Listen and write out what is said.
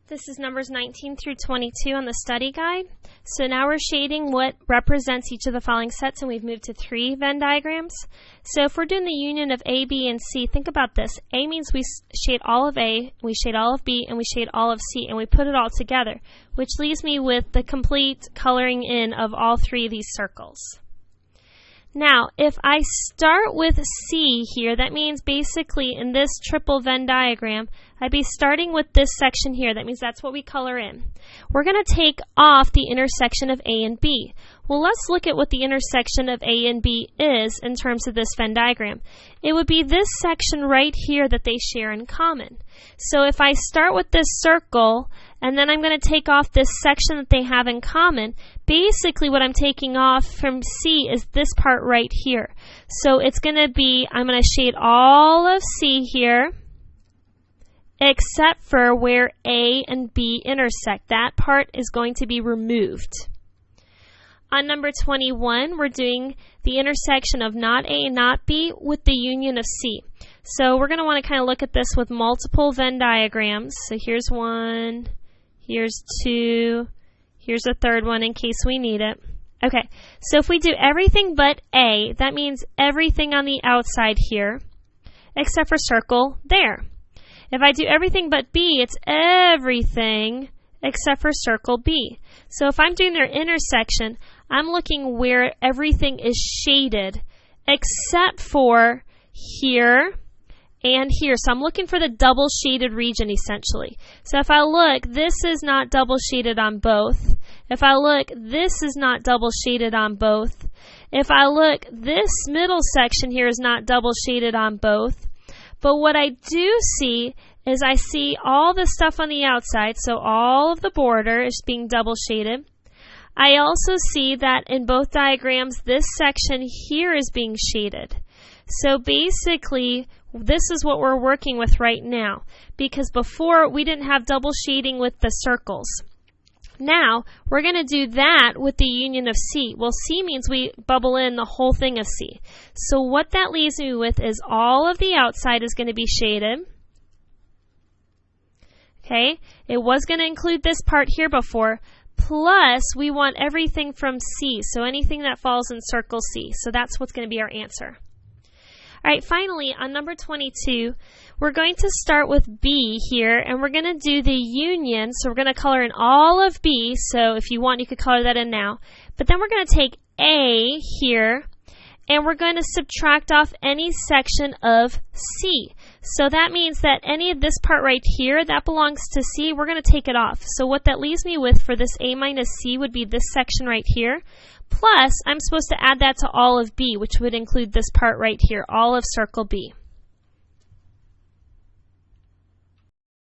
This is numbers 19 through 22 on the study guide. So now we're shading what represents each of the following sets, and we've moved to 3 Venn diagrams. So if we're doing the union of A, B, and C, think about this. A means we shade all of A, we shade all of B, and we shade all of C, and we put it all together, which leaves me with the complete coloring in of all 3 of these circles. Now, if I start with C here, that means basically in this triple Venn diagram, I'd be starting with this section here. That means that's what we color in. We're going to take off the intersection of A and B. Well, let's look at what the intersection of A and B is in terms of this Venn diagram. It would be this section right here that they share in common. So if I start with this circle, and then I'm going to take off this section that they have in common, basically what I'm taking off from C is this part right here. So it's going to be, I'm going to shade all of C here, except for where A and B intersect. That part is going to be removed. On number 21, we're doing the intersection of not A, not B with the union of C. So we're going to want to kind of look at this with multiple Venn diagrams. So here's 1, here's 2, here's a third one in case we need it. Okay, so if we do everything but A, that means everything on the outside here, except for circle there. If I do everything but B, it's everything except for circle B. So if I'm doing their intersection, I'm looking where everything is shaded except for here and here. So I'm looking for the double shaded region essentially. So if I look, this is not double shaded on both. If I look, this is not double shaded on both. If I look, this middle section here is not double shaded on both. But what I do see is I see all the stuff on the outside, so all of the border is being double shaded. I also see that in both diagrams, this section here is being shaded. So basically, this is what we're working with right now, because before we didn't have double shading with the circles. Now, we're going to do that with the union of C. Well, C means we bubble in the whole thing of C. So what that leaves me with is all of the outside is going to be shaded. Okay, it was going to include this part here before, plus we want everything from C, so anything that falls in circle C. So that's what's going to be our answer. All right, finally, on number 22, we're going to start with B here, and we're going to do the union. So we're going to color in all of B. So if you want, you could color that in now. But then we're going to take A here, and we're going to subtract off any section of C. So that means that any of this part right here, that belongs to C, we're going to take it off. So what that leaves me with for this A minus C would be this section right here. Plus, I'm supposed to add that to all of B, which would include this part right here, all of circle B.